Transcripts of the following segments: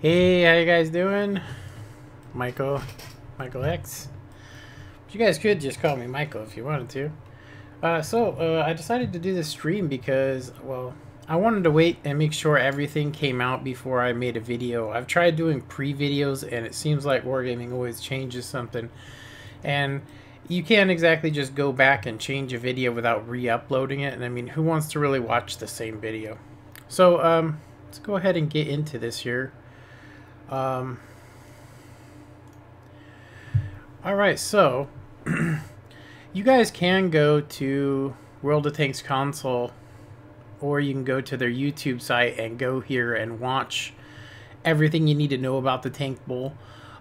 Hey, how you guys doing? Michael X. You guys could just call me Michael if you wanted to. I decided to do this stream because, well, I wanted to wait and make sure everything came out before I made a video. I've tried doing pre-videos and it seems like Wargaming always changes something. And you can't exactly just go back and change a video without re-uploading it. And I mean, who wants to really watch the same video? So, let's go ahead and get into this here. Alright, so you guys can go to World of Tanks console, or you can go to their YouTube site and go here and watch everything you need to know about the Tank Bowl.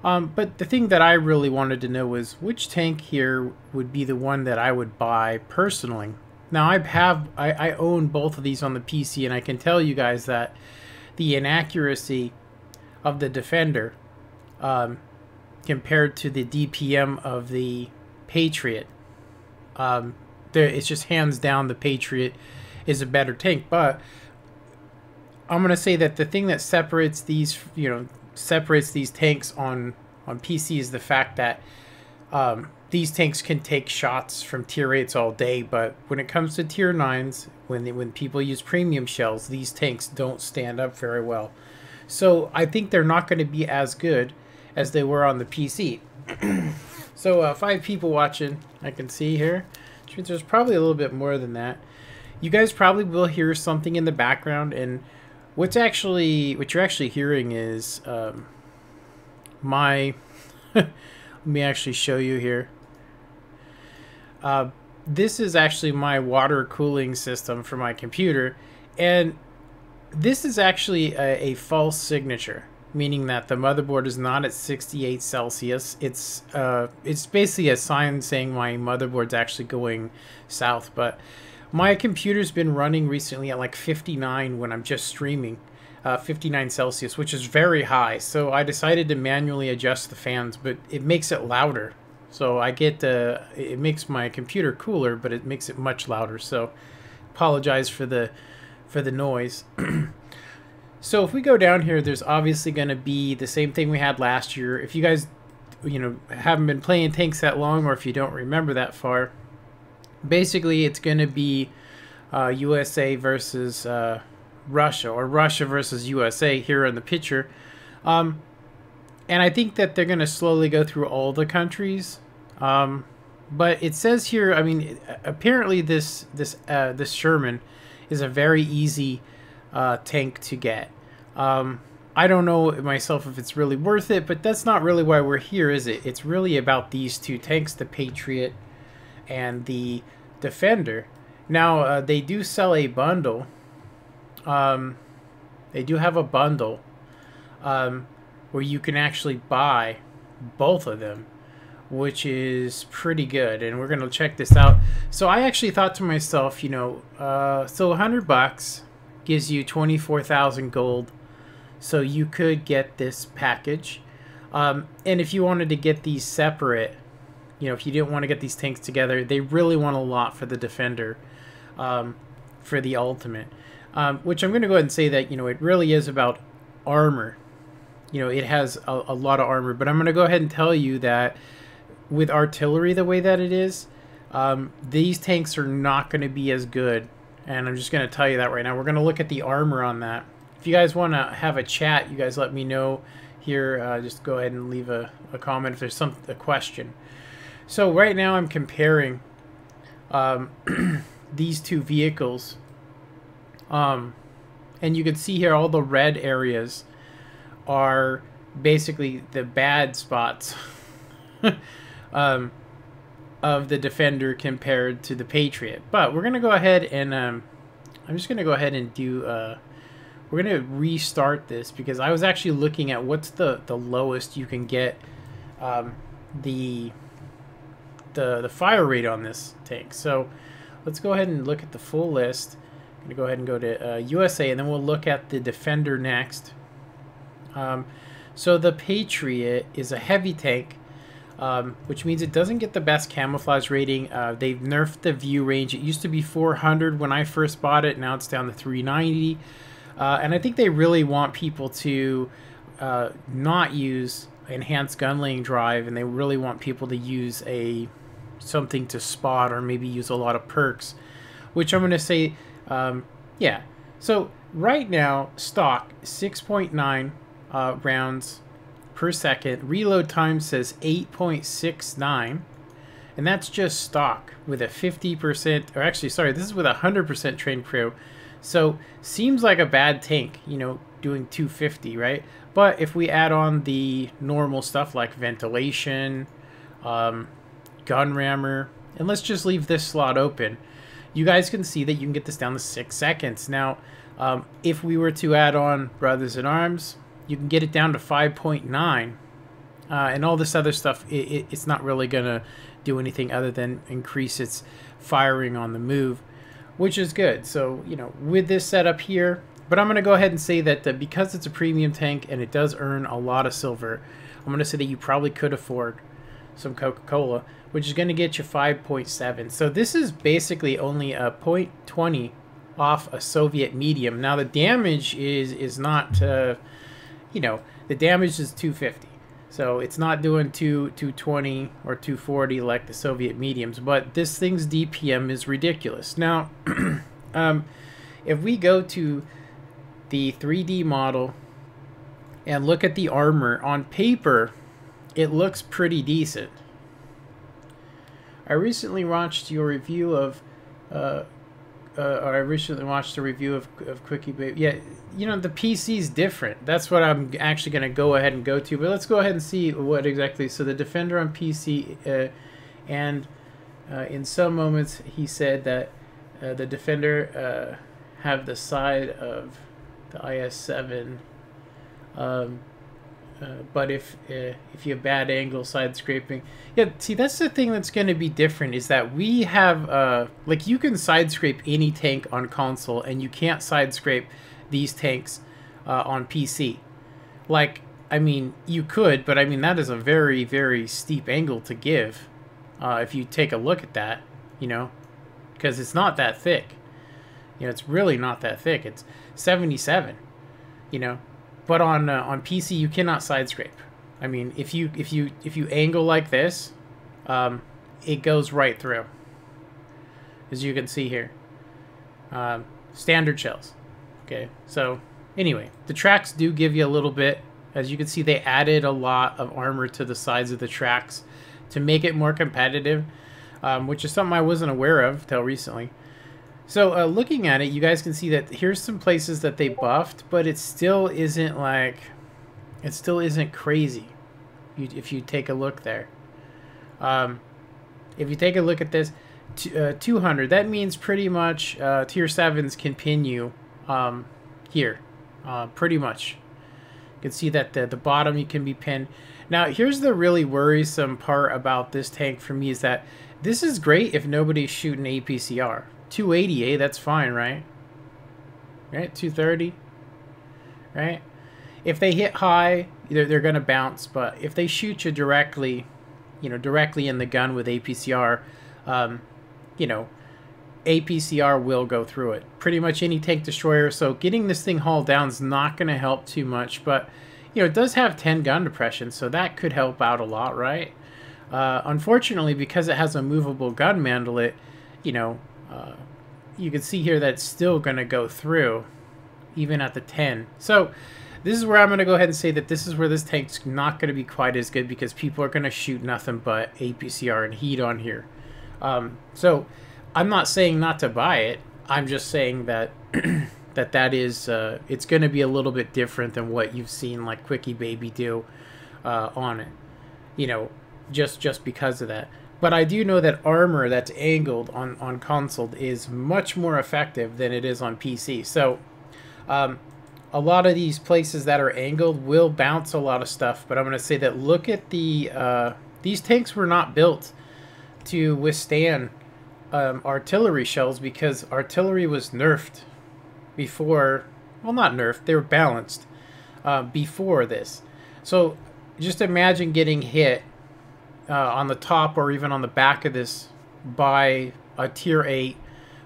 But the thing that I really wanted to know was which tank here would be the one that I would buy personally. Now I own both of these on the PC, and I can tell you guys that the inaccuracy of the Defender compared to the DPM of the Patriot, it's just hands down the Patriot is a better tank. But I'm gonna say that the thing that separates these, separates these tanks on PC is the fact that these tanks can take shots from tier 8s all day, but when it comes to tier 9s, when people use premium shells, these tanks don't stand up very well. So I think they're not going to be as good as they were on the PC. So 5 people watching, I can see here. There's probably a little bit more than that. You guys probably will hear something in the background, and what you're actually hearing is my let me actually show you here. This is actually my water cooling system for my computer, and this is actually a false signature, meaning that the motherboard is not at 68 Celsius. It's basically a sign saying my motherboard's actually going south, but my computer's been running recently at like 59 when I'm just streaming, 59 Celsius, which is very high. So I decided to manually adjust the fans, but it makes it louder. So I get it makes my computer cooler, but it makes it much louder. So apologize for the noise. So if we go down here, there's obviously going to be the same thing we had last year. If you guys haven't been playing tanks that long, or if you don't remember that far, basically it's going to be USA versus Russia, or Russia versus USA here in the picture. And I think that they're going to slowly go through all the countries. But it says here, I mean, apparently this Sherman is a very easy tank to get. I don't know myself if it's really worth it, but that's not really why we're here, is it? It's really about these two tanks, the Patriot and the Defender. Now, they do sell a bundle. They do have a bundle where you can actually buy both of them, which is pretty good, and we're gonna check this out. So I actually thought to myself, so $100 gives you 24,000 gold, so you could get this package. And if you wanted to get these separate, if you didn't want to get these tanks together, they really want a lot for the Defender, for the Ultimate, which I'm gonna go ahead and say that it really is about armor. It has a lot of armor, but I'm gonna go ahead and tell you that with artillery the way that it is, these tanks are not going to be as good, and I'm just going to tell you that right now. We're going to look at the armor on that. If you guys want to have a chat, you guys let me know here. Just go ahead and leave a comment if there's a question. So right now I'm comparing these two vehicles, and you can see here all the red areas are basically the bad spots of the Defender compared to the Patriot. But we're gonna go ahead and I'm just gonna go ahead and do we're gonna restart this, because I was actually looking at what's the lowest you can get the fire rate on this tank. So let's go ahead and look at the full list. I'm gonna go ahead and go to USA, and then we'll look at the Defender next. So the Patriot is a heavy tank, which means it doesn't get the best camouflage rating. They've nerfed the view range. It used to be 400 when I first bought it. Now it's down to 390. And I think they really want people to not use enhanced gun laying drive, and they really want people to use something to spot, or maybe use a lot of perks, which I'm going to say, yeah. So right now, stock 6.9 rounds per second. Reload time says 8.69, and that's just stock with a 50%, or actually, sorry, this is with a 100% trained crew. So seems like a bad tank, you know, doing 250, right? But if we add on the normal stuff like ventilation, gun rammer, and let's just leave this slot open, you guys can see that you can get this down to 6 seconds. Now, if we were to add on Brothers in Arms, you can get it down to 5.9, and all this other stuff, it's not really going to do anything other than increase its firing on the move, which is good. So, you know, with this setup here, but I'm going to go ahead and say that because it's a premium tank and it does earn a lot of silver, I'm going to say that you probably could afford some Coca-Cola, which is going to get you 5.7. So this is basically only a 0.20 off a Soviet medium. Now the damage is not, you know, the damage is 250. So it's not doing 220 or 240 like the Soviet mediums, but this thing's DPM is ridiculous. Now, if we go to the 3D model and look at the armor on paper, it looks pretty decent. I recently watched your review of, or I recently watched a review of Quickie Baby. Yeah, you know, the PC's different. That's what I'm actually going to go ahead and go to. But let's go ahead and see what exactly. So the Defender on PC, and in some moments he said that the Defender have the side of the IS-7, but if you have bad angle side scraping, yeah, see, that's the thing that's going to be different, is that we have like, you can side scrape any tank on console, and you can't side scrape these tanks on PC. Like, I mean, you could, but I mean, that is a very, very steep angle to give if you take a look at that, you know, because it's not that thick. You know, it's really not that thick. It's 77, you know. But on PC, you cannot side scrape. I mean, if you angle like this, it goes right through, as you can see here. Standard shells. Okay, so anyway, the tracks do give you a little bit. As you can see, they added a lot of armor to the sides of the tracks to make it more competitive, which is something I wasn't aware of till recently. So looking at it, you guys can see that here's some places that they buffed, but it still isn't like, it still isn't crazy. If you take a look there, if you take a look at this, 200, that means pretty much tier 7s can pin you here, pretty much. You can see that the bottom you can be pinned. Now here's the really worrisome part about this tank for me, is that this is great if nobody's shooting APCR. 280, eh? That's fine, right? Right? 230, right? If they hit high, they're going to bounce, but if they shoot you directly, you know, directly in the gun with APCR, you know, APCR will go through it. Pretty much any tank destroyer, so getting this thing hauled down is not going to help too much, but, you know, it does have 10 gun depression, so that could help out a lot, right? Unfortunately, because it has a movable gun mandlet, you know, you can see here that it's still going to go through, even at the 10. So this is where I'm going to go ahead and say that this is where this tank's not going to be quite as good, because people are going to shoot nothing but APCR and heat on here. So I'm not saying not to buy it. I'm just saying that that is it's going to be a little bit different than what you've seen like Quickie Baby do on it, you know, just because of that. But I do know that armor that's angled on console is much more effective than it is on PC. So a lot of these places that are angled will bounce a lot of stuff. But I'm going to say that look at the these tanks were not built to withstand artillery shells, because artillery was nerfed before. Well, not nerfed. They were balanced before this. So just imagine getting hit on the top or even on the back of this by a tier 8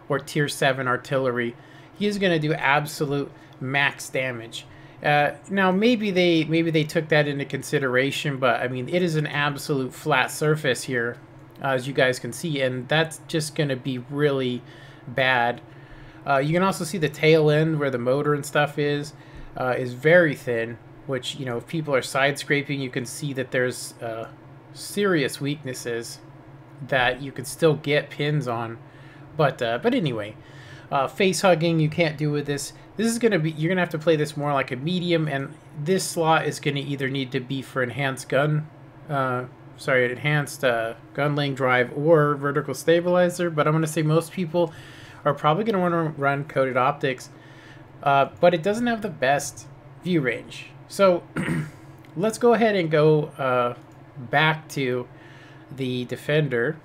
or tier 7 artillery. He's going to do absolute max damage. Now maybe they took that into consideration, but I mean it is an absolute flat surface here, as you guys can see, and that's just going to be really bad. You can also see the tail end where the motor and stuff is very thin, which, you know, if people are side scraping, you can see that there's serious weaknesses that you can still get pins on. But anyway, face hugging you can't do with this. This is gonna be, you're gonna have to play this more like a medium, and this slot is gonna either need to be for enhanced gun lane drive or vertical stabilizer. But I'm gonna say most people are probably gonna want to run coated optics, but it doesn't have the best view range. So let's go ahead and go back to the Defender.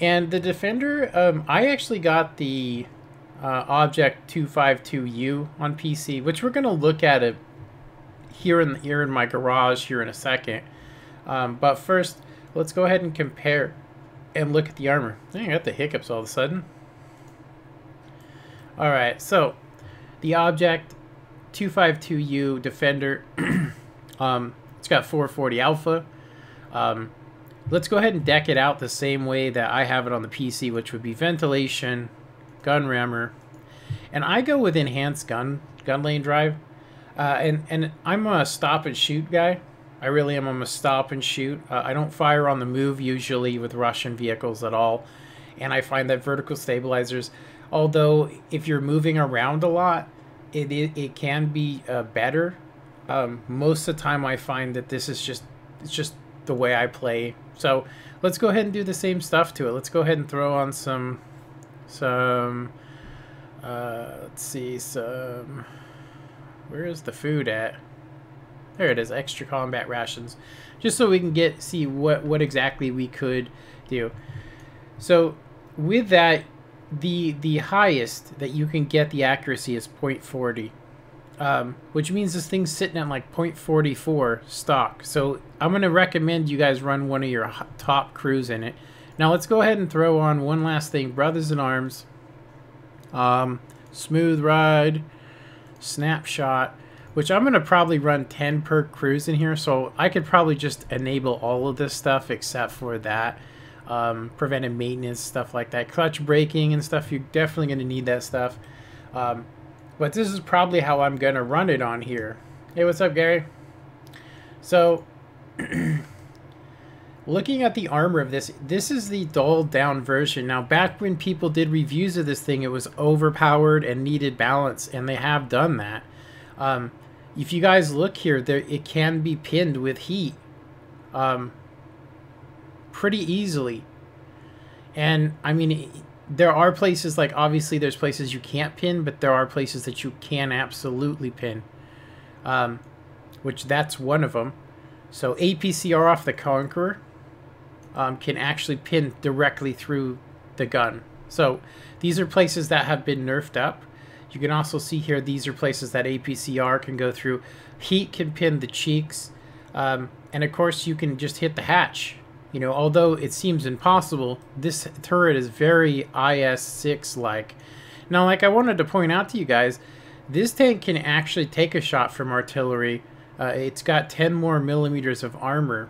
And the Defender, I actually got the Object 252U on PC, which we're going to look at it here in my garage here in a second. But first, let's go ahead and compare and look at the armor. I got the hiccups all of a sudden. All right, so the Object 252U Defender, it's got 440 alpha. Let's go ahead and deck it out the same way that I have it on the PC, which would be ventilation, gun rammer, and I go with enhanced gun lane drive. And I'm a stop and shoot guy. I really am. I'm a stop and shoot. I don't fire on the move usually with Russian vehicles at all. And I find that vertical stabilizers, although if you're moving around a lot, it can be better. Most of the time I find that this is it's just the way I play. So let's go ahead and do the same stuff to it. Let's go ahead and throw on some let's see, where is the food at? There it is, extra combat rations, just so we can see what exactly we could do. So with that, the highest that you can get the accuracy is 0.40, which means this thing's sitting at like 0.44 stock. So I'm going to recommend you guys run one of your top crews in it. Now let's go ahead and throw on one last thing, Brothers in Arms, Smooth Ride, Snapshot, which I'm going to probably run 10 per cruise in here, so I could probably just enable all of this stuff except for that. Preventive maintenance, stuff like that. Clutch braking and stuff, you're definitely going to need that stuff. But this is probably how I'm going to run it on here. Hey, what's up, Gary? So, looking at the armor of this is the dulled down version. Now, back when people did reviews of this thing, it was overpowered and needed balance, and they have done that. If you guys look here, it can be pinned with heat pretty easily. And I mean, there are places, like obviously there's places you can't pin, but there are places that you can absolutely pin, which that's one of them. So APCR off the Conqueror can actually pin directly through the gun. So these are places that have been nerfed up. You can also see here, these are places that APCR can go through. Heat can pin the cheeks. And of course you can just hit the hatch. You know, although it seems impossible, this turret is very IS-6-like. Now, like I wanted to point out to you guys, this tank can actually take a shot from artillery. It's got 10 more millimeters of armor,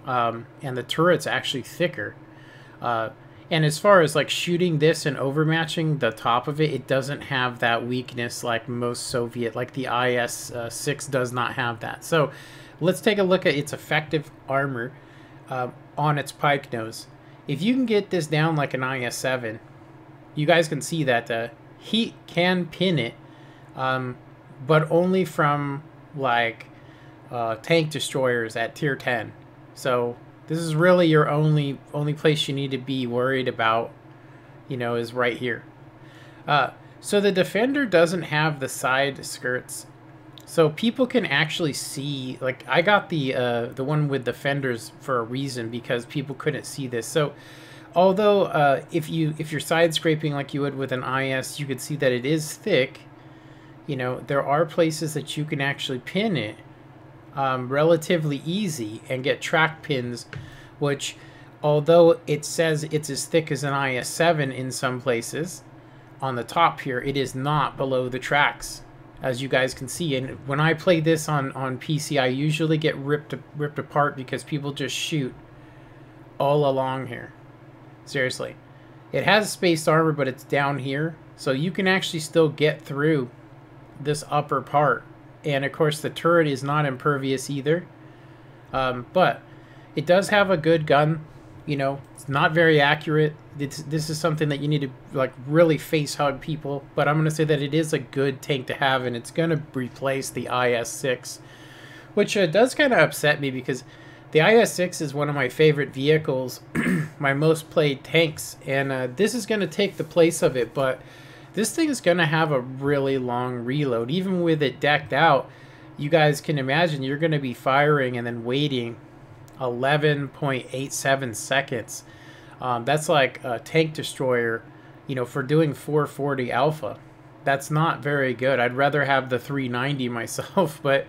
and the turret's actually thicker. And as far as like shooting this and overmatching the top of it, it doesn't have that weakness like most Soviet, like the IS-6 does not have that. So let's take a look at its effective armor on its pike nose. If you can get this down like an IS-7, you guys can see that heat can pin it, but only from like tank destroyers at tier 10. So this is really your only place you need to be worried about, you know, is right here. So the Defender doesn't have the side skirts, so people can actually see. Like I got the one with the fenders for a reason, because people couldn't see this. So although if you're side scraping like you would with an IS, you could see that it is thick. You know, there are places that you can actually pin it relatively easy and get track pins, which although it says it's as thick as an IS-7 in some places on the top here, it is not below the tracks. as you guys can see. And when I play this on PC, I usually get ripped apart because people just shoot all along here. Seriously. It has spaced armor, but it's down here. So you can actually still get through this upper part. And of course the turret is not impervious either. But it does have a good gun. You know, it's not very accurate. This is something that you need to like really face hug people. But I'm going to say that it is a good tank to have, and it's going to replace the IS-6, which does kind of upset me because the IS-6 is one of my favorite vehicles, my most played tanks, and this is going to take the place of it. But this thing is going to have a really long reload. Even with it decked out, you guys can imagine you're going to be firing and then waiting 11.87 seconds. That's like a tank destroyer, you know, for doing 440 alpha. That's not very good. I'd rather have the 390 myself, but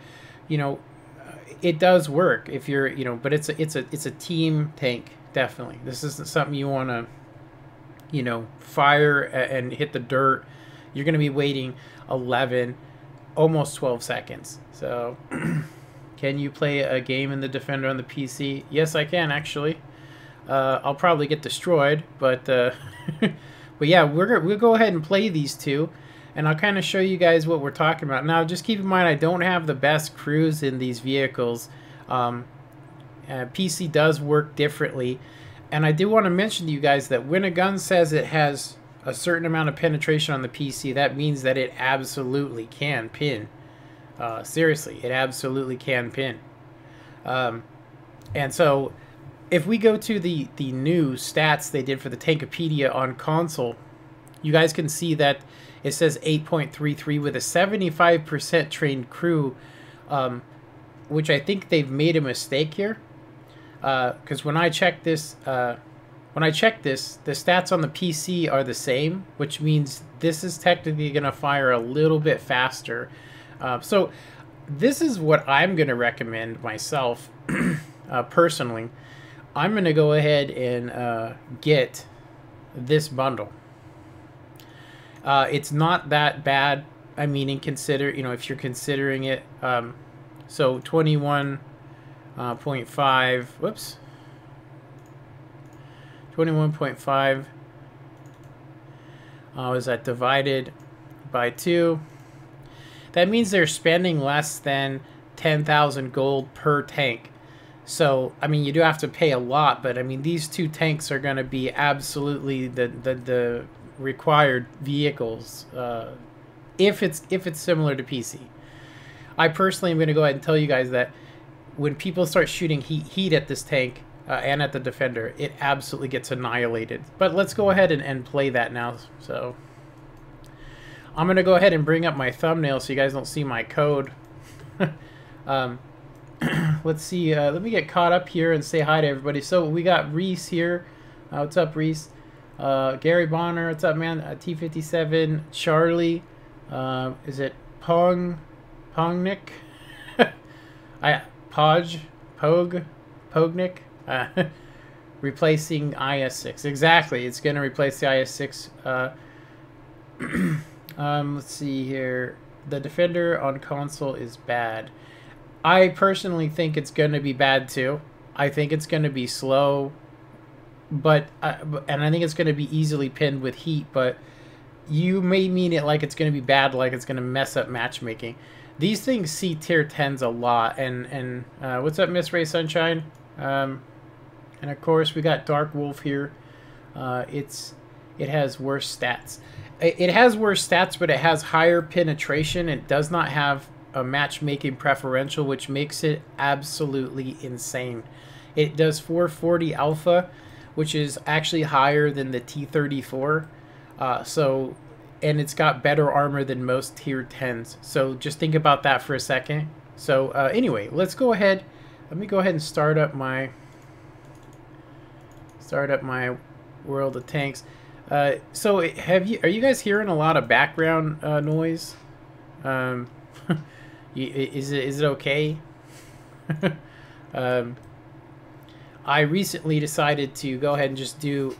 you know, it does work if you're, you know, but it's a team tank, definitely. This isn't something you want to, you know, fire and hit the dirt. You're going to be waiting 11, almost 12 seconds. So can you play a game in the Defender on the PC? Yes, I can, actually. I'll probably get destroyed, but but yeah, we'll go ahead and play these two, and I'll kind of show you guys what we're talking about. Now, just keep in mind, I don't have the best crews in these vehicles. PC does work differently, and I do want to mention to you guys that when a gun says it has a certain amount of penetration on the PC, that means that it absolutely can pin. Seriously, it absolutely can pin. And so if we go to the new stats they did for the Tankopedia on console, you guys can see that it says 8.33 with a 75% trained crew, which I think they've made a mistake here. Because when I check this, the stats on the PC are the same, which means this is technically going to fire a little bit faster. So this is what I'm going to recommend myself, personally. I'm going to go ahead and get this bundle. It's not that bad. I mean, if you're considering it. So 21.5. Whoops. 21.5. Is that divided by 2? That means they're spending less than 10,000 gold per tank. So, I mean, you do have to pay a lot, but I mean, these two tanks are going to be absolutely the required vehicles if it's similar to PC. I personally am going to go ahead and tell you guys that when people start shooting heat at this tank and at the Defender, it absolutely gets annihilated. But let's go ahead and play that now. So I'm going to go ahead and bring up my thumbnail so you guys don't see my code. Let's see. Let me get caught up here and say hi to everybody. So we got Reese here. What's up, Reese? Gary Bonner. What's up, man? T57. Charlie. Is it Pongnik? Pognik. Replacing IS-6. Exactly. It's going to replace the IS-6. Let's see here. The Defender on console is bad. I personally think it's going to be bad too. I think it's going to be slow, and I think it's going to be easily pinned with heat, but you may mean it like it's going to be bad, like it's going to mess up matchmaking. These things see tier 10s a lot, and what's up, Miss Ray Sunshine? And of course, we got Dark Wolf here. It has worse stats. It has worse stats, but it has higher penetration. It does not have a matchmaking preferential, which makes it absolutely insane. It does 440 alpha, which is actually higher than the T34. And it's got better armor than most tier 10s. So just think about that for a second. So anyway, let's go ahead. Let me go ahead and start up my World of Tanks. So are you guys hearing a lot of background noise? Is it okay? I recently decided to go ahead and just do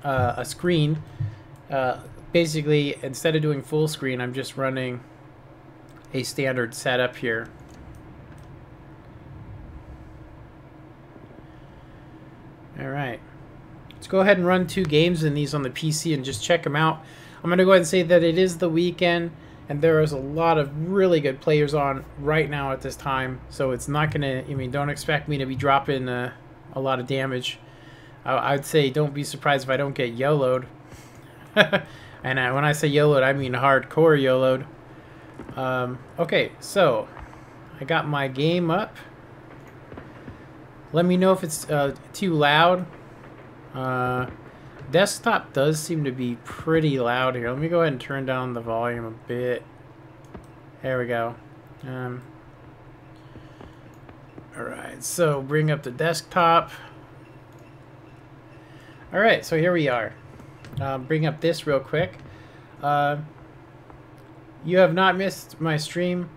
a screen. Basically, instead of doing full screen, I'm just running a standard setup here. All right. Let's go ahead and run 2 games in these on the PC and just check them out. I'm going to go ahead and say that it is the weekend, and there is a lot of really good players on right now at this time. So it's not going to, I mean, don't expect me to be dropping a lot of damage. I'd say don't be surprised if I don't get YOLO'd. And when I say YOLO'd, I mean hardcore YOLO'd. Okay, so I got my game up. Let me know if it's too loud. Desktop does seem to be pretty loud here. Let me go ahead and turn down the volume a bit. There we go. Alright, so bring up the desktop. Alright, so here we are. Bring up this real quick. You have not missed my stream.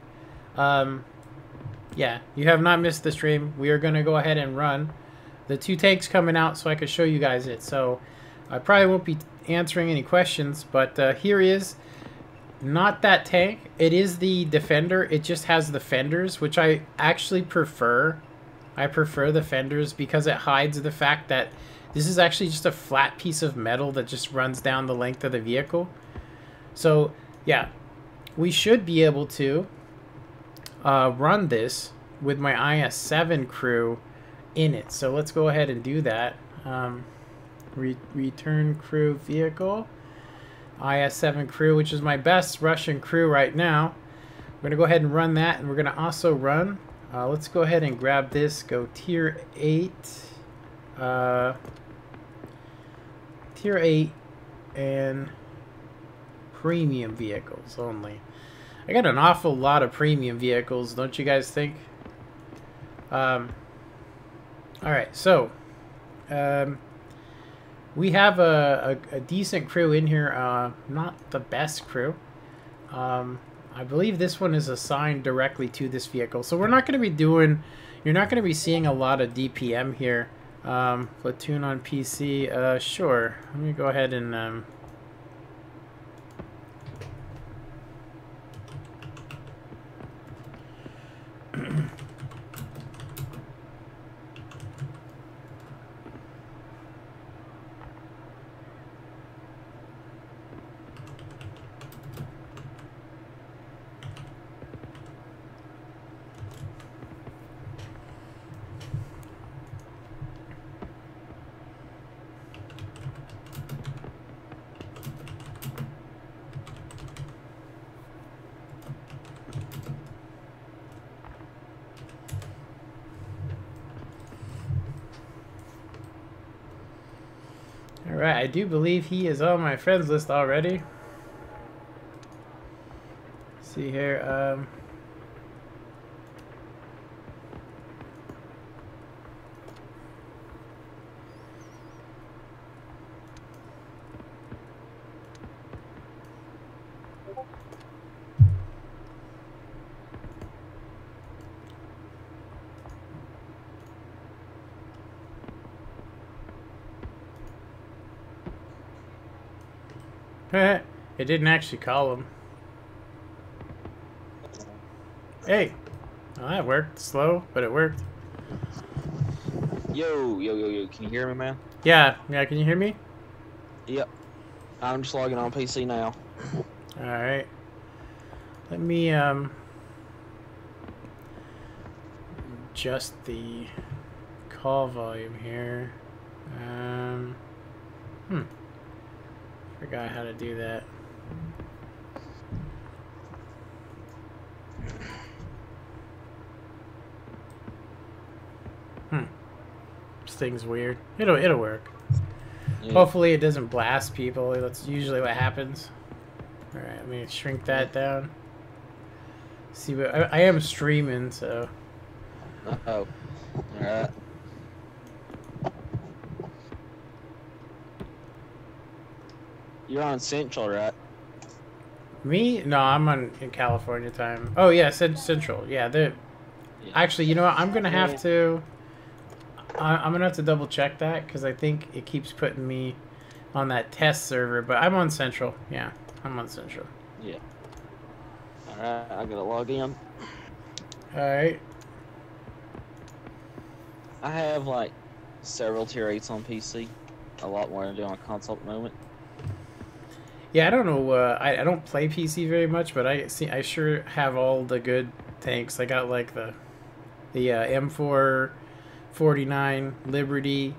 Yeah, you have not missed the stream. We are going to go ahead and run. The 2 tanks coming out so I can show you guys it. So I probably won't be answering any questions, but here is not that tank. It is the Defender. It just has the fenders, which I actually prefer. I prefer the fenders because it hides the fact that this is actually just a flat piece of metal that just runs down the length of the vehicle. So yeah, we should be able to run this with my IS-7 crew in it. So let's go ahead and do that. Return crew vehicle, IS-7 crew, which is my best Russian crew right now. We're gonna go ahead and run that, and we're gonna also run, let's go ahead and grab this, go tier 8, tier 8 and premium vehicles only. I got an awful lot of premium vehicles, don't you guys think? Alright, so we have a decent crew in here, not the best crew. I believe this one is assigned directly to this vehicle, so we're not going to be doing, you're not going to be seeing a lot of DPM here. Platoon on PC, sure, let me go ahead and Alright, I do believe he is on my friends list already. Let's see here, it didn't actually call him. Hey, well, that worked. Slow, but it worked. Yo, can you hear me, man? Yeah, can you hear me? Yep. I'm just logging on PC now. Alright. Let me, adjust the call volume here. Forgot how to do that. This thing's weird. It'll work. Yeah. Hopefully it doesn't blast people. That's usually what happens. Alright, let me shrink that down. See what I am streaming, so. Uh-oh. Alright. You're on Central, right? Me? No, I'm in California time. Oh yeah, Central. Yeah, yeah. Actually, you know what? I'm gonna have to double check that because I think it keeps putting me on that test server. But I'm on Central. Yeah, I'm on Central. Yeah. Alright, I gotta log in. Alright. I have like several tier 8s on PC. A lot more than I do on console at the moment. Yeah, I don't know. I don't play PC very much, but I sure have all the good tanks. I got like the M4 49 Liberty,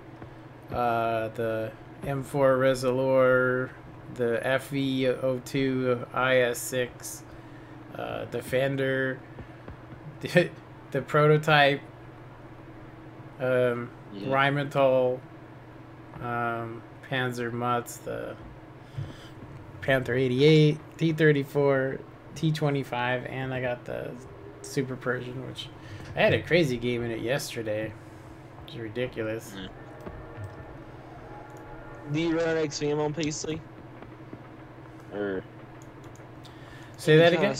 the M4 Resolor, the FV02 IS6, Defender, the prototype, Rheinmetall, Panzer Mutz, the Panther 88, T34, T25, and I got the Super Persian, which I had a crazy game in it yesterday. Which is ridiculous. Yeah. Do you run XVM on PC? Or say that again?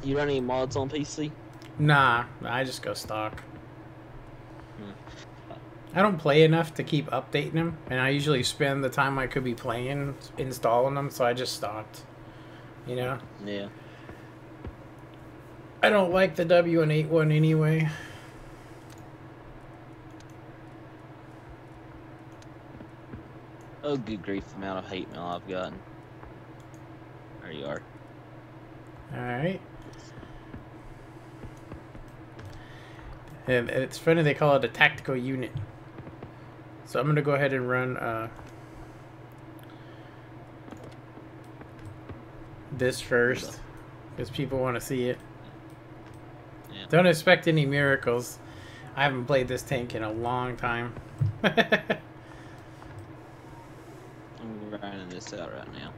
You run any mods on PC? Nah, I just go stock. I don't play enough to keep updating them, and I usually spend the time I could be playing installing them, so I just stopped. You know? Yeah. I don't like the W181 anyway. Oh, good grief, the amount of hate mail I've gotten. There you are. Alright. And it's funny they call it a tactical unit. So I'm going to go ahead and run this first, because people want to see it. Yeah. Don't expect any miracles. I haven't played this tank in a long time. I'm grinding this out right now.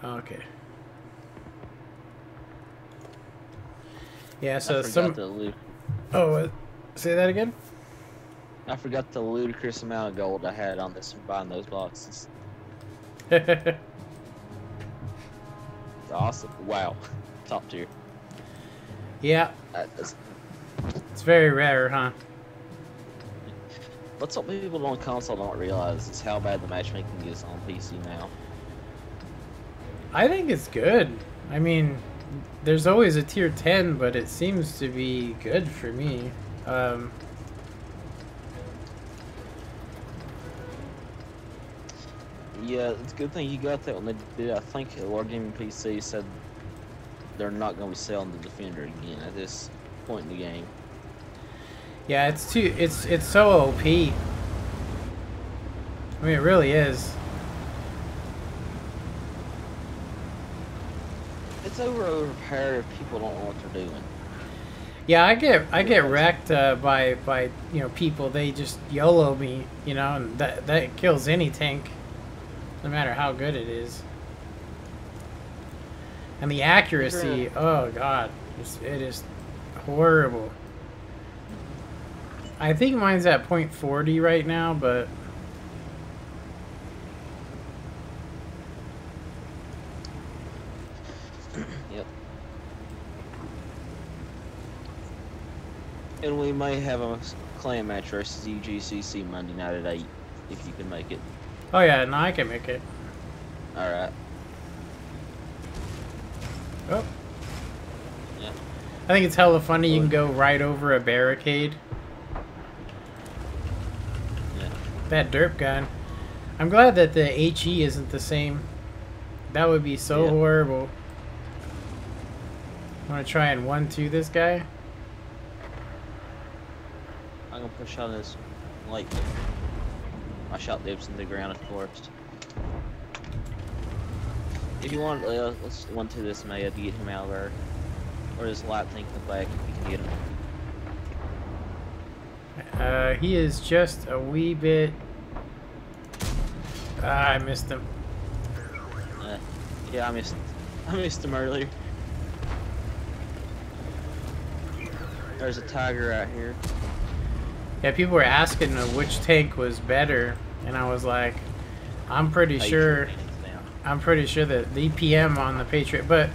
Okay. Yeah, so some... Oh, say that again? I forgot the ludicrous amount of gold I had on this from buying those boxes. Awesome. Wow. Top tier. Yeah. It's very rare, huh? What's what people on console don't realize is how bad the matchmaking is on PC now. I think it's good. I mean, there's always a tier 10, but it seems to be good for me. Yeah, it's a good thing you got that when they did. I think Wargaming PC said they're not going to be selling the Defender again at this point in the game. Yeah, it's so OP. I mean, it really is. It's overpowered if people don't know what they're doing. Yeah, I get wrecked by you know, people. They just YOLO me, you know, and that kills any tank, no matter how good it is. And the accuracy, oh god, it is horrible. I think mine's at .40 right now, but Yep. And we may have a clan match versus UGCC Monday night at 8, if you can make it. oh yeah, no, I can make it. Alright. Oh. Yeah. I think it's hella funny. You can go right over a barricade. Yeah. That derp gun. I'm glad that the HE isn't the same. That would be so horrible. I'm gonna try and 1-2 this guy. I'm gonna push on this light. My shot dips into the ground, of course. If you want, let's 1-2 this Maya to get him out of there. Or this light tank in the back if you can get him. He is just a wee bit... Ah, I missed him. Yeah, I missed him earlier. There's a tiger out here. Yeah, people were asking which tank was better, and I was like, I'm pretty sure that the EPM on the Patriot, but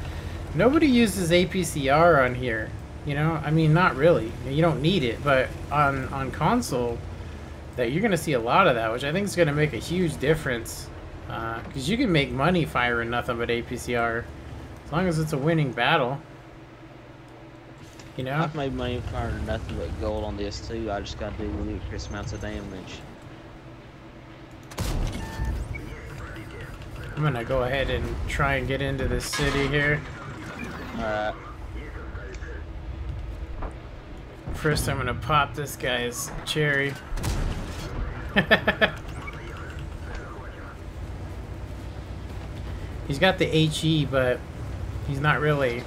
nobody uses APCR on here. You know, I mean, not really. You don't need it, but on console, that you're gonna see a lot of that, which I think is gonna make a huge difference. Because you can make money firing nothing but APCR, as long as it's a winning battle. You know. I've made money firing nothing but gold on this too. I just gotta do ludicrous amounts of damage. I'm gonna go ahead and try and get into this city here. Alright. First, I'm gonna pop this guy's cherry. He's got the HE, but he's not really.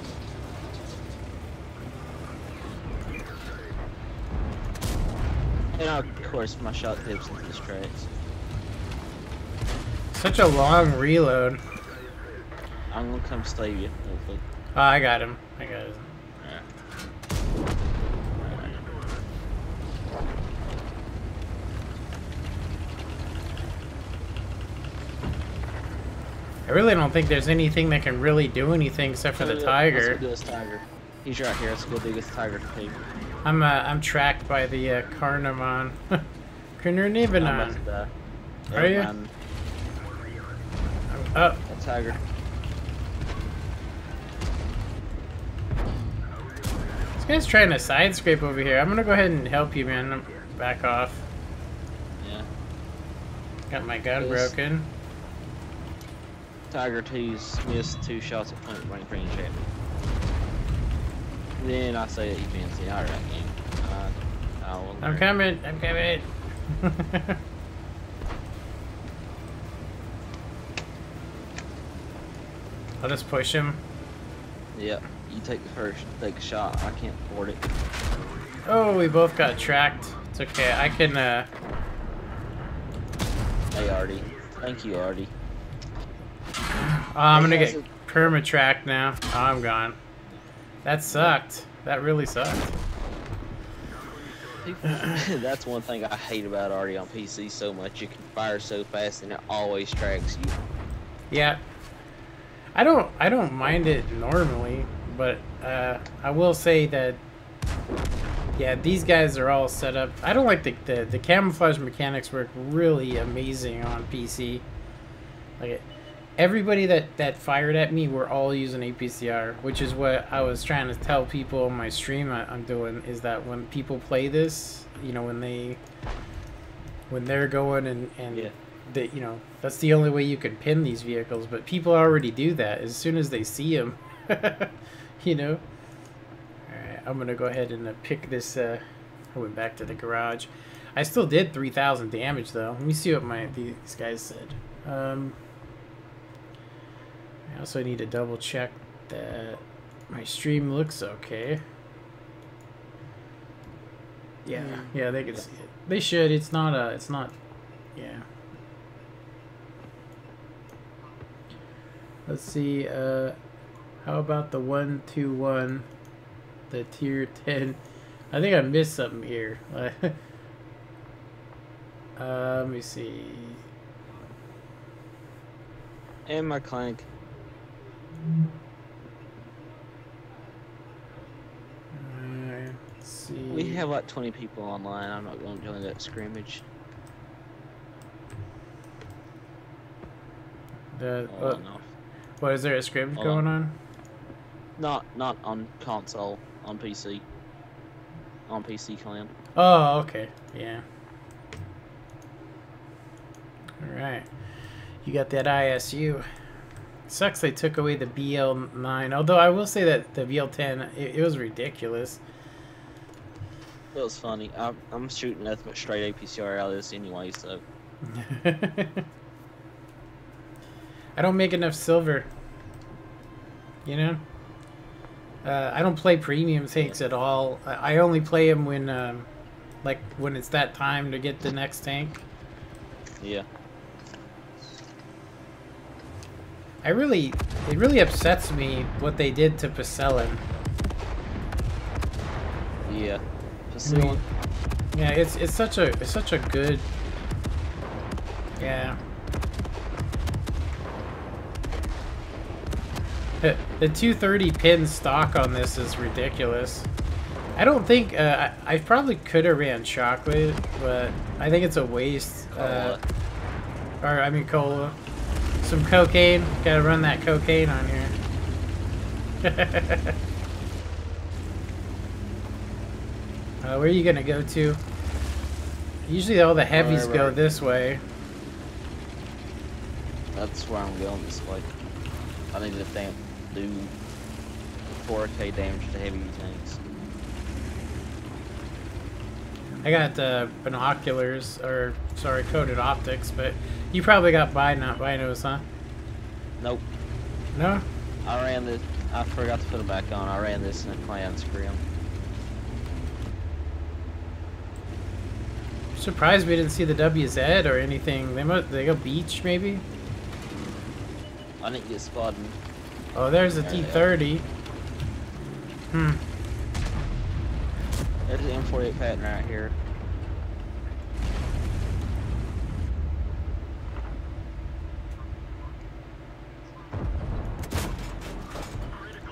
And of course, my shot tips into the tracks. Such a long reload. I'm gonna come save you, hopefully. Oh, I got him. I got him. I really don't think there's anything that can really do anything except for the tiger. Let's go do this tiger. He's right here. Let's go do this tiger thing. I'm tracked by the Carnivon. Carnivonon. Are you? Oh. A tiger. This guy's trying to side scrape over here. I'm gonna go ahead and help you, man. Back off. Yeah. Got my gun broken. Tiger 2's missed 2 shots at point blank range at me. Then I say that you fancy alright game. I'm coming. I'm coming. I'll just push him. Yep. You take a shot. I can't afford it. Oh, we both got tracked. It's okay. I can. Hey, Artie. Thank you, Artie. Oh, I'm gonna get perma-tracked now. Oh, I'm gone. That sucked. That really sucked. That's one thing I hate about Artie on PC so much. You can fire so fast and it always tracks you. Yeah. I don't mind it normally, but I will say that yeah, these guys are all set up. I don't like the camouflage mechanics work really amazing on PC. Like everybody that fired at me were all using APCR, which is what I was trying to tell people on my stream I'm doing, is that when people play this, you know, when they're going and yeah. you know, that's the only way you can pin these vehicles, but people already do that as soon as they see them. You know. Alright, I'm gonna go ahead and pick this. I went back to the garage. I still did 3,000 damage though. Let me see what these guys said. I also need to double check that my stream looks okay. Yeah, they can see it. They should. It's not. Yeah. Let's see. How about the 121, the tier 10? I think I missed something here. Let me see. And my clank. Let's see. We have like 20 people online. I'm not going to join that scrimmage. What, is there a scrimmage going on? Not on console, on PC. On PC clan. Oh, okay. Yeah. Alright. You got that ISU. Sucks they took away the BL9. Although I will say that the BL10, it was ridiculous. It was funny. I'm shooting nothing but straight APCR out of this anyway, so. I don't make enough silver. You know? I don't play premium tanks at all. I only play them when, like, when it's that time to get the next tank. Yeah. It really upsets me what they did to Postition. Yeah. Postition. Yeah, it's such a good. Yeah. The 230 pin stock on this is ridiculous. I don't think I probably could have ran chocolate, but I think it's a waste. Cola. Or I mean cola. Some cocaine. Gotta run that cocaine on here. Where are you gonna go to? Usually all the heavies go this way. That's where I'm going this way. I need to do 4K damage to heavy tanks. I got binoculars, or sorry, coated optics, but you probably got binos, huh? Nope. No? I ran this. I forgot to put it back on. I ran this in a clan scrim. Surprised we didn't see the WZ or anything. They go beach maybe. I didn't get spotted. Oh, there's a T30. Hmm. There's an M48 pattern right here.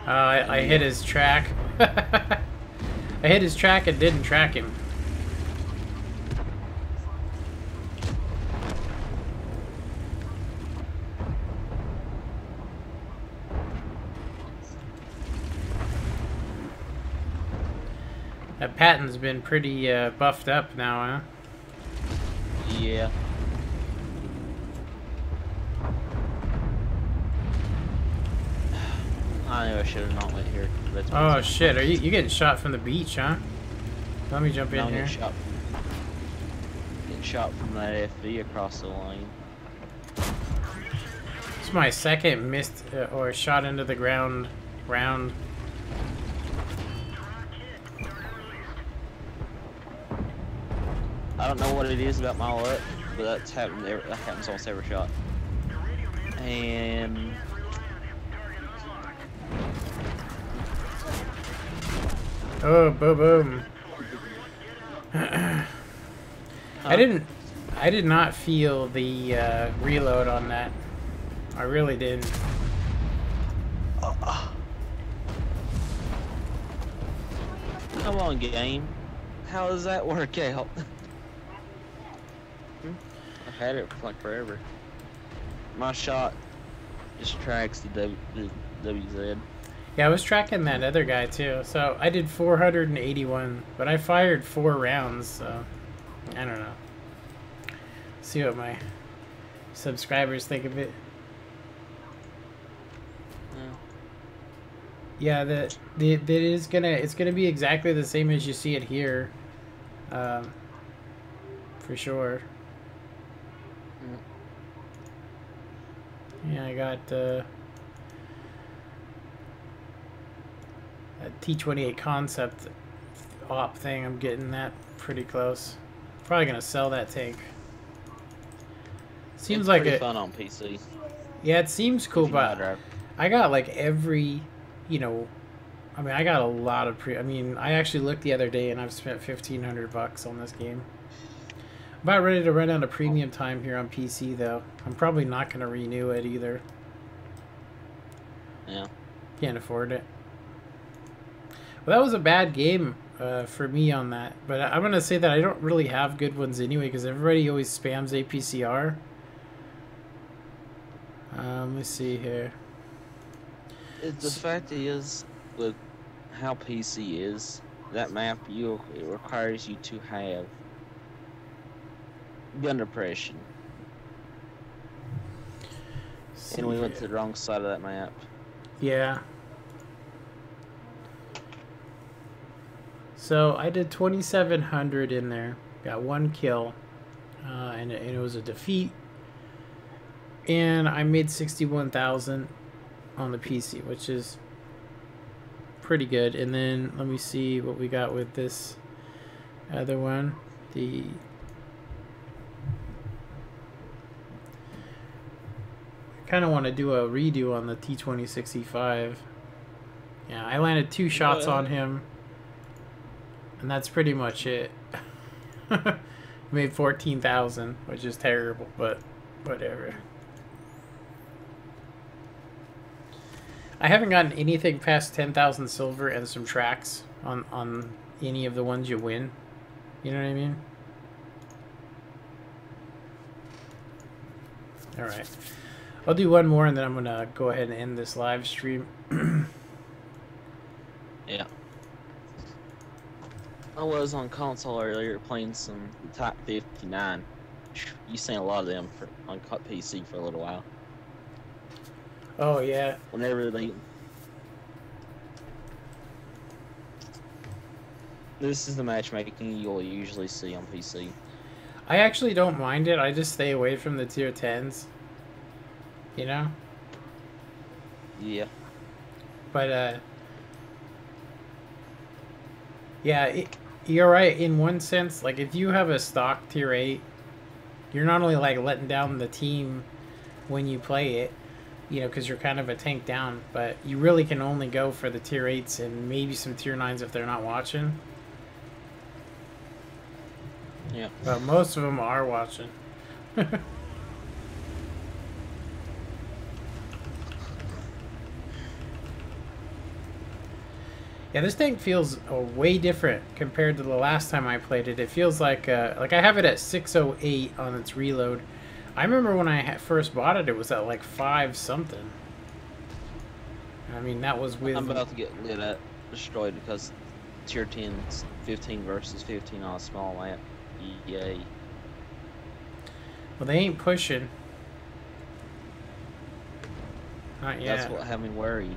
I hit his track. I hit his track and didn't track him. That Patton's been pretty buffed up now, huh? Yeah. I knew I should have not went here. Oh shit, are you getting shot from the beach, huh? Let me jump in here. Getting shot from that FV across the lane. It's my second missed or shot into the ground round. I don't know what it is about my luck, but that happens almost every shot. And oh, boom, boom. I did not feel the reload on that. I really didn't. Come on, game. How does that work out? I've had it for like forever. My shot just tracks the WZ. Yeah, I was tracking that other guy too. So I did 481, but I fired 4 rounds, so I don't know. See what my subscribers think of it. Yeah, it's gonna be exactly the same as you see it here, for sure. Yeah, I got a T28 concept op thing. I'm getting that pretty close. Probably gonna sell that tank. Seems it's like pretty it. Fun on PC. Yeah, it seems cool, but I got like every, you know, I mean, I got a lot of I actually looked the other day and I've spent $1,500 on this game. About ready to run out of premium time here on PC though. I'm probably not going to renew it either. Yeah. Can't afford it. Well, that was a bad game for me on that. But I'm going to say that I don't really have good ones anyway because everybody always spams APCR. Let's see here. The fact is, with how PC is, that map it requires you to have gun depression. And we went to the wrong side of that map. Yeah. So I did 2,700 in there. Got 1 kill. And it was a defeat. And I made 61,000 on the PC, which is pretty good. And then let me see what we got with this other one. I kind of want to do a redo on the T2065. Yeah, I landed 2 shots on him, and that's pretty much it. Made 14,000, which is terrible, but whatever. I haven't gotten anything past 10,000 silver and some tracks on any of the ones you win. You know what I mean? Alright. I'll do one more and then I'm going to go ahead and end this live stream. Yeah. I was on console earlier playing some Type 59. You seen a lot of them on PC for a little while. Oh, yeah. Whenever they... This is the matchmaking you'll usually see on PC. I actually don't mind it. I just stay away from the tier 10s. You know? Yeah. But, yeah, you're right in one sense. Like, if you have a stock tier 8, you're not only, like, letting down the team when you play it, you know, because you're kind of a tank down, but you really can only go for the tier 8s and maybe some tier 9s if they're not watching. Yeah. But most of them are watching. Yeah, this tank feels way different compared to the last time I played it. It feels like I have it at 608 on its reload. I remember when I first bought it, it was at like 5 something. I mean, that was with... I'm about to get lit at, destroyed because tier 10's 15 versus 15 on a small map. Yay. Well, they ain't pushing. Not yet. That's what had me worried.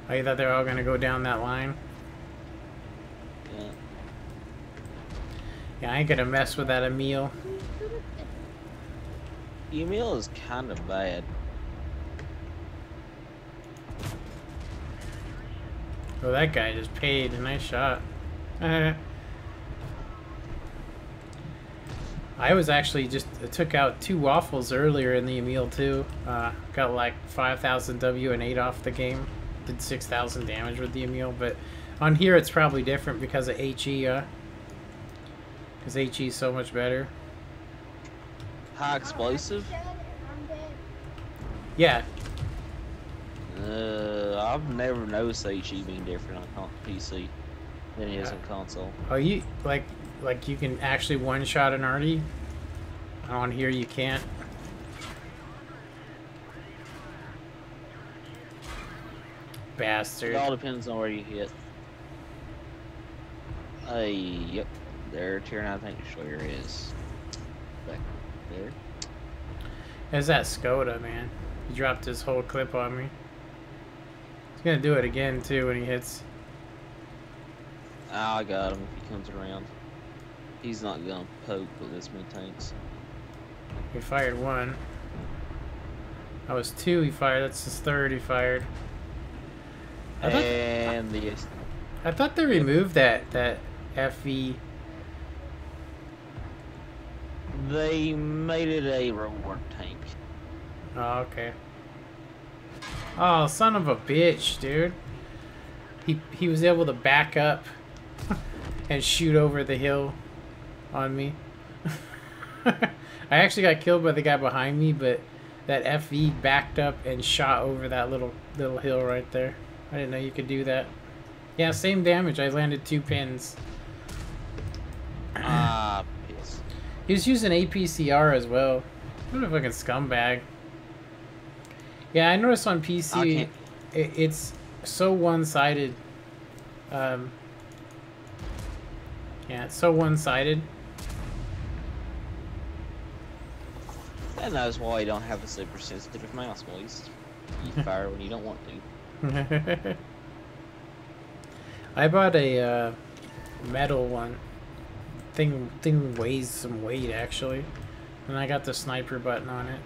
Oh, you thought they were all going to go down that line? Yeah. Yeah, I ain't going to mess with that Emil. Emil is kind of bad. Oh, that guy just paid. A nice shot. I was actually just took out 2 waffles earlier in the Emil too. Got like 5,000 W and 8 off the game. Did 6,000 damage with the Emil, but on here it's probably different because of HE. Because HE is so much better. High explosive? Yeah. I've never noticed HE being different on PC than it is on console. Oh, you like you can actually one-shot an arty? On here you can't. Bastard. It all depends on where you hit. Yep. There, tier 9 tank destroyer is back there. There's that Skoda, man. He dropped his whole clip on me. He's gonna do it again too when he hits. Oh, I got him if he comes around. He's not gonna poke with this many tanks. He fired 1. That was 2 he fired. That's his 3rd he fired. I thought they removed that FE. They made it a reward tank. Oh, okay. Oh, son of a bitch, dude. He was able to back up and shoot over the hill on me. I actually got killed by the guy behind me, but that FE backed up and shot over that little hill right there. I didn't know you could do that. Yeah, same damage. I landed 2 pins. Piss. He was using APCR as well. What a fucking scumbag. Yeah, I noticed on PC it's so one-sided. Yeah, it's so one-sided. And that's why you don't have a super sensitive mouse, boys. You fire when you don't want to. I bought a metal one. Thing weighs some weight actually, and I got the sniper button on it.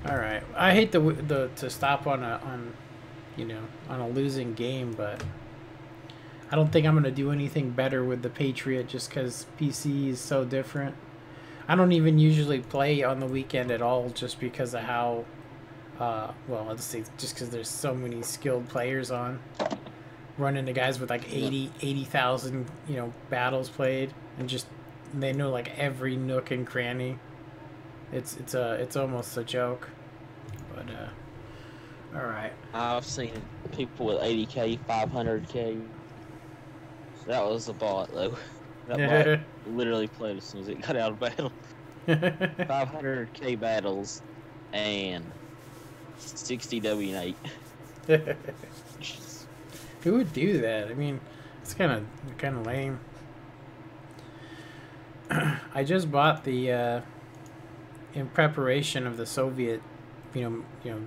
All right, I hate to stop on a losing game, but I don't think I'm gonna do anything better with the Patriot just because PC is so different. I don't even usually play on the weekend at all just because of how well, let's see, just because there's so many skilled players on. Run into guys with like 80,000, battles played, and just they know like every nook and cranny. It's almost a joke, but All right. I've seen people with 80k, 500k. That was a bot though. That bot literally played as soon as it got out of battle. 500k battles and 60 W8. Who would do that? I mean, it's kind of lame. I just bought the in preparation of the Soviet, you know,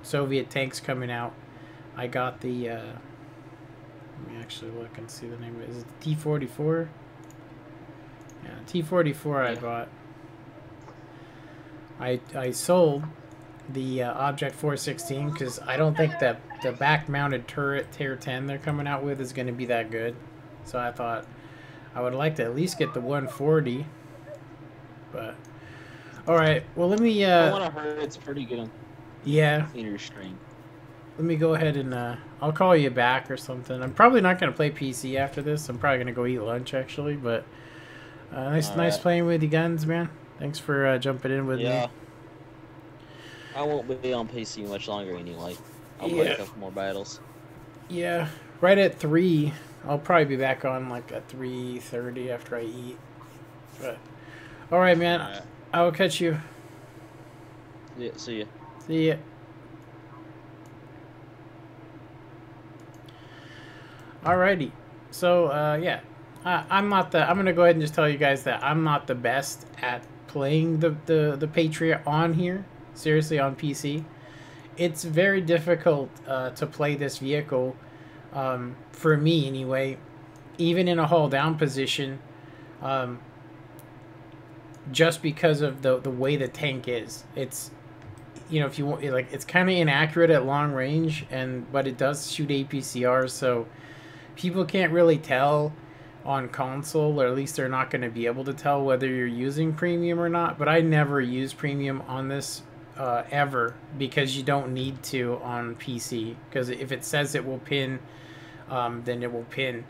Soviet tanks coming out. I got the. Let me actually look and see the name of it. Is it the T-44? Yeah, T-44 I bought. I sold the Object 416 because I don't think that the back-mounted turret Tier 10 they're coming out with is going to be that good. So I thought I would like to at least get the 140. But all right, well let me. I want to heard it's pretty good. Yeah. Theater stream. Let me go ahead and I'll call you back or something. I'm probably not going to play PC after this. I'm probably going to go eat lunch actually. But nice playing with you guns, man. Thanks for jumping in with me. I won't be on PC much longer anyway. I'll play a couple more battles. Yeah, right at 3. I'll probably be back on like at 3:30 after I eat. But all right, man. All right. I will catch you. Yeah, see ya. See ya. Alrighty. So yeah, I'm gonna go ahead and just tell you guys that I'm not the best at playing the Patriot on here. Seriously, on PC, it's very difficult to play this vehicle for me anyway, even in a hull down position, just because of the way the tank is. It's, you know, if you want, like, it's kind of inaccurate at long range, but it does shoot APCRs, so people can't really tell on console, or at least they're not going to be able to tell whether you're using premium or not. But I never use premium on this ever, because you don't need to on PC, because if it says it will pin, then it will pin.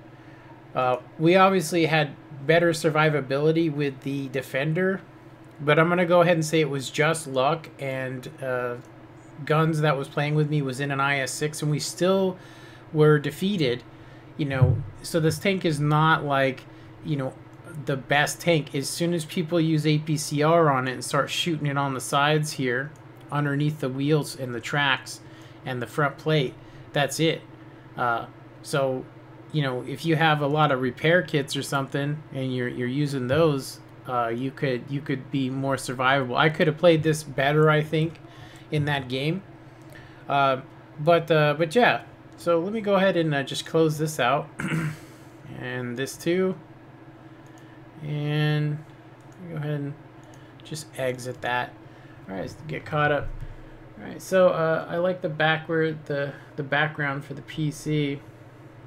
We obviously had better survivability with the Defender, but I'm going to go ahead and say it was just luck, and Guns that was playing with me was in an IS-6, and we still were defeated. You know, so this tank is not like, you know, the best tank. As soon as people use APCR on it and start shooting it on the sides here, underneath the wheels and the tracks and the front plate, that's it. So, you know, if you have a lot of repair kits or something and you're using those, you could be more survivable. I could have played this better, I think, in that game. But yeah. So let me go ahead and just close this out, and this too, and go ahead and just exit that. All right, so get caught up. All right, so I like the background for the PC.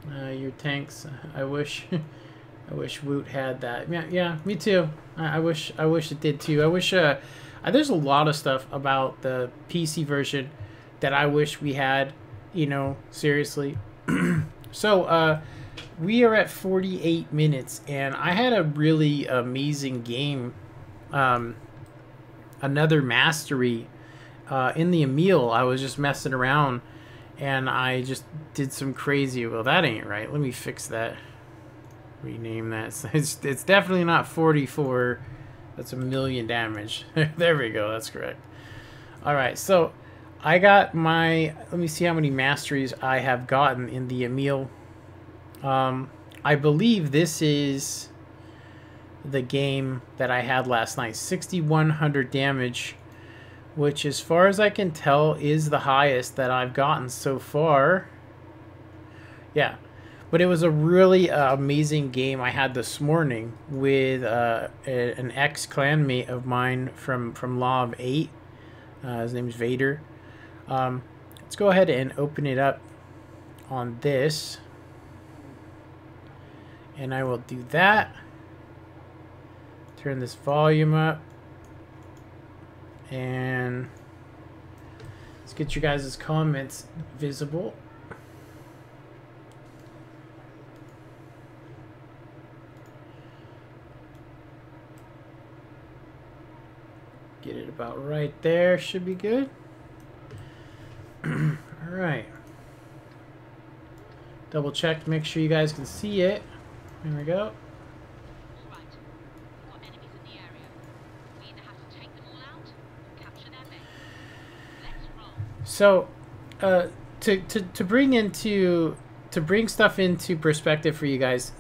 Your tanks. I wish Rout had that. Yeah, me too. I wish it did too. I wish there's a lot of stuff about the PC version that I wish we had. You know, seriously. So we are at 48 minutes, and I had a really amazing game. Another mastery in the Emil. I was just messing around, and I just did some crazy. Well, that ain't right. Let me fix that. Rename that. It's definitely not 44. That's 1,000,000 damage. There we go. That's correct. All right, so I got my, let me see how many masteries I have gotten in the Emil. I believe this is the game that I had last night. 6,100 damage, which as far as I can tell is the highest that I've gotten so far. Yeah, but it was a really amazing game I had this morning with an ex-clanmate of mine from Law of 8. His name is Vader. Let's go ahead and open it up on this, and I will do that. Turn this volume up, and let's get you guys' comments visible. Get it about right there, should be good. Double check to make sure you guys can see it. There we go. So, to bring stuff into perspective for you guys,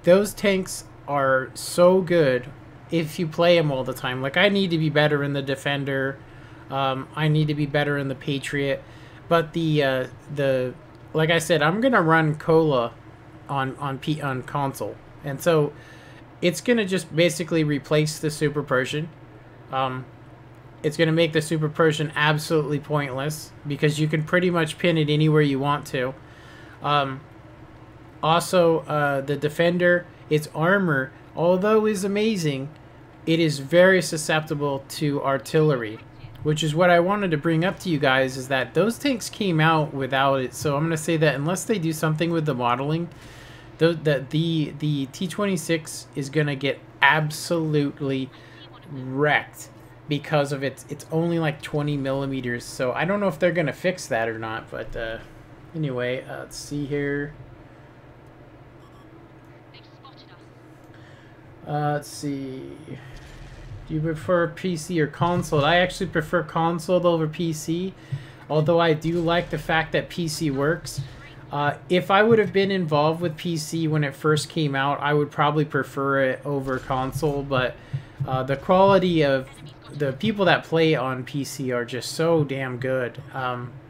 those tanks are so good if you play them all the time. Like, I need to be better in the Defender. I need to be better in the Patriot. But the like I said, I'm gonna run Cola on console, and so it's gonna just basically replace the Super Persian. It's going to make the Super Persian absolutely pointless because you can pretty much pin it anywhere you want to. Also, the Defender, its armor, although is amazing, it is very susceptible to artillery, which is what I wanted to bring up to you guys, is that those tanks came out without it. So I'm going to say that unless they do something with the modeling, the T-26 is going to get absolutely wrecked. Because of it's only like 20 millimeters, so I don't know if they're gonna fix that or not. But anyway, let's see here. Let's see. Do you prefer PC or console? I actually prefer console over PC, although I do like the fact that PC works. If I would have been involved with PC when it first came out, I would probably prefer it over console. But the quality of the people that play on PC are just so damn good.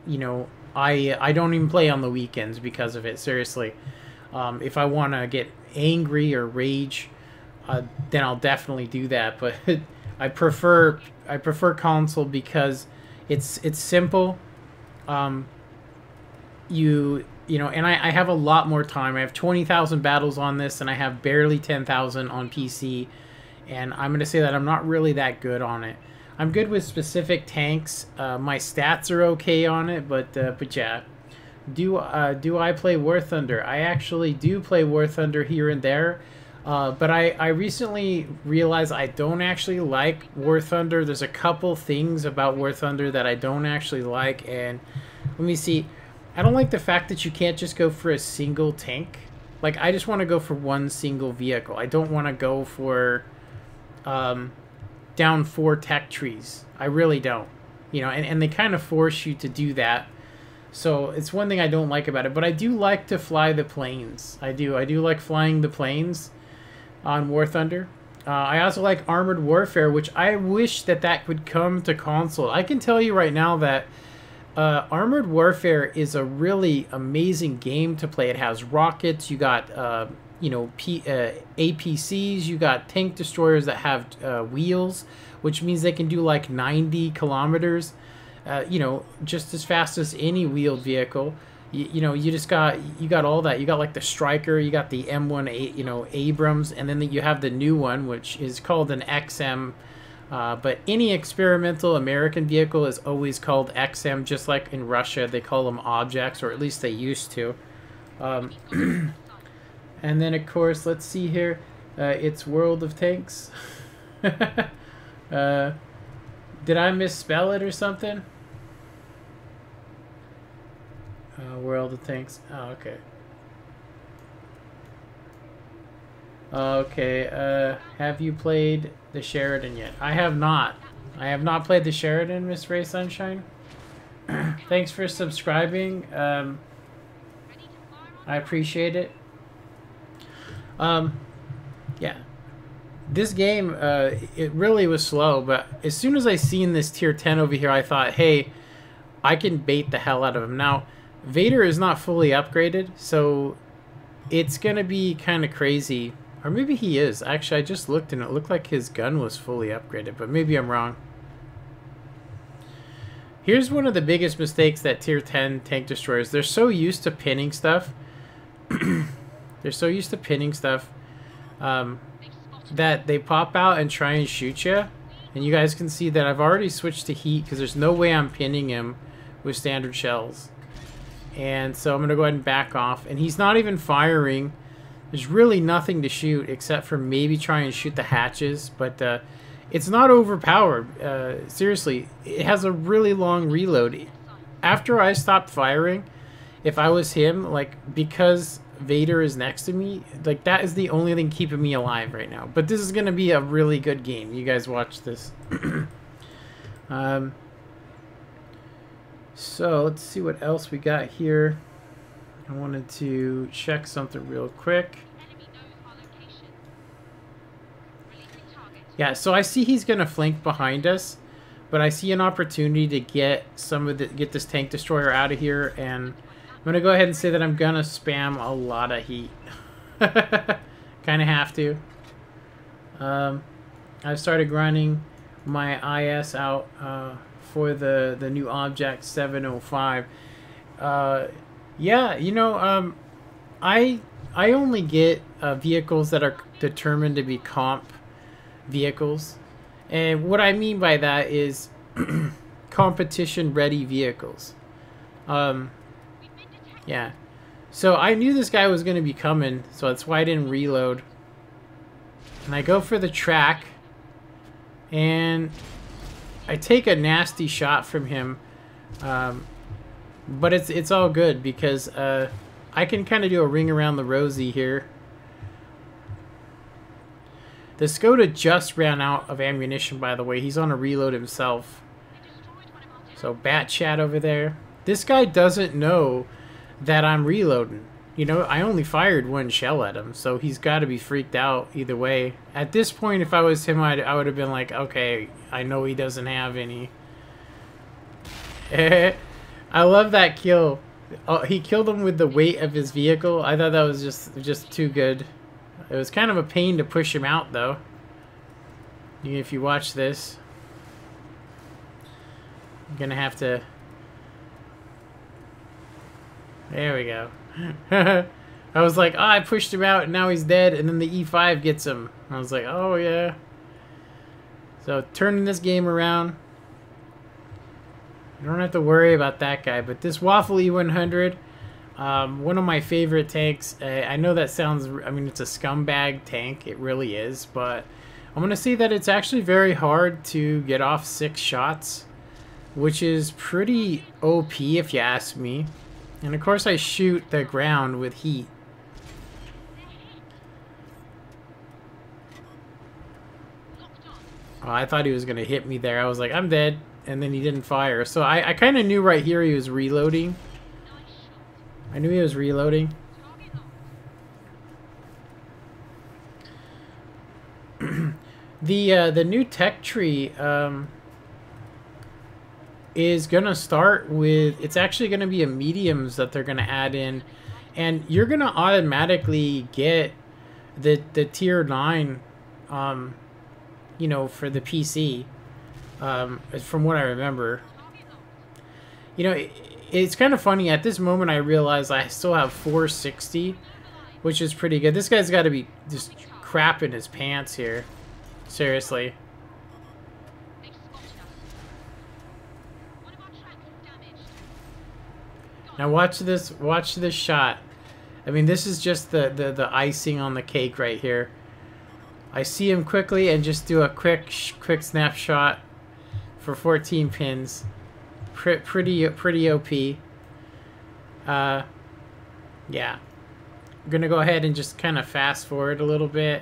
You know, I don't even play on the weekends because of it, seriously. If I want to get angry or rage, then I'll definitely do that. But I prefer console because it's simple. You know, and I have a lot more time. I have 20,000 battles on this, and I have barely 10,000 on PC. And I'm going to say that I'm not really that good on it. I'm good with specific tanks. My stats are okay on it, but yeah. Do I play War Thunder? I actually do play War Thunder here and there. But I recently realized I don't actually like War Thunder. There's a couple things about War Thunder that I don't actually like. And let me see. I don't like the fact that you can't just go for a single tank. Like, I just want to go for one single vehicle. I don't want to go for down 4 tech trees. I really don't. You know, and they kind of force you to do that. So it's one thing I don't like about it. But I do like to fly the planes. I do like flying the planes on War Thunder. I also like Armored Warfare, which I wish that would come to console. I can tell you right now that Armored Warfare is a really amazing game to play. It has rockets. You got you know, APCs, you got tank destroyers that have wheels, which means they can do like 90 kilometers, you know, just as fast as any wheeled vehicle. You know, you got all that. You got like the Striker, you got the M1, you know, Abrams, and then you have the new one, which is called an XM. But any experimental American vehicle is always called XM, just like in Russia they call them objects, or at least they used to. And then, of course, let's see here. It's World of Tanks. Did I misspell it or something? World of Tanks. Oh, okay. Okay. Have you played the Sheridan yet? I have not. I have not played the Sheridan, Miss Ray Sunshine. Thanks for subscribing. I appreciate it. Yeah, this game, it really was slow, but as soon as I seen this tier 10 over here, I thought, hey, I can bait the hell out of him. Now, Vader is not fully upgraded, so it's gonna be kind of crazy, or maybe he is. Actually, I just looked and it looked like his gun was fully upgraded, but maybe I'm wrong. Here's one of the biggest mistakes that tier 10 tank destroyers, they're so used to pinning stuff. They're so used to pinning stuff that they pop out and try and shoot you. And you guys can see that I've already switched to heat because there's no way I'm pinning him with standard shells. And so I'm going to go ahead and back off. And he's not even firing. There's really nothing to shoot except for maybe try and shoot the hatches. But it's not overpowered. Seriously, it has a really long reload. After I stopped firing, if I was him, like, because Vader is next to me, like, that is the only thing keeping me alive right now. But this is going to be a really good game. You guys watch this. So let's see what else we got here. I wanted to check something real quick. Yeah, so I see he's gonna flank behind us, but I see an opportunity to get get this tank destroyer out of here, and I'm gonna go ahead and say that I'm gonna spam a lot of heat. Kind of have to. I've started grinding my IS out for the new Object 705. Yeah, you know, I only get vehicles that are determined to be comp vehicles, and what I mean by that is competition ready vehicles. Yeah, so I knew this guy was going to be coming, so that's why I didn't reload, and I go for the track, and I take a nasty shot from him, but it's all good because I can kind of do a ring around the rosy here. The Skoda just ran out of ammunition, by the way. He's on a reload himself. So, Bat Chat over there. This guy doesn't know that I'm reloading. You know, I only fired one shell at him, so he's got to be freaked out either way. At this point, if I was him, I would have been like, okay, I know he doesn't have any. I love that kill. Oh, he killed him with the weight of his vehicle. I thought that was just too good. It was kind of a pain to push him out, though. If you watch this, I'm gonna have to. There we go. I was like, oh, I pushed him out, and now he's dead. And then the E5 gets him. I was like, oh yeah. So turning this game around. You don't have to worry about that guy, but this Waffle E100. One of my favorite tanks. I know that sounds, I mean, it's a scumbag tank. It really is. But I'm going to say that it's actually very hard to get off 6 shots, which is pretty OP if you ask me. And of course I shoot the ground with heat. Oh, I thought he was going to hit me there. I was like, I'm dead. And then he didn't fire. So I kind of knew right here he was reloading. I knew he was reloading. The new tech tree is gonna start with, it's actually gonna be a mediums that they're gonna add in, and you're gonna automatically get the tier 9 you know, for the PC, from what I remember. You know, it's kind of funny. At this moment, I realize I still have 460, which is pretty good. This guy's got to be just crapping his pants here. Seriously. Now watch this. Watch this shot. I mean, this is just the icing on the cake right here. I see him quickly and just do a quick snapshot for 14 pins. Pretty OP. Yeah. I'm gonna go ahead and just kind of fast forward a little bit.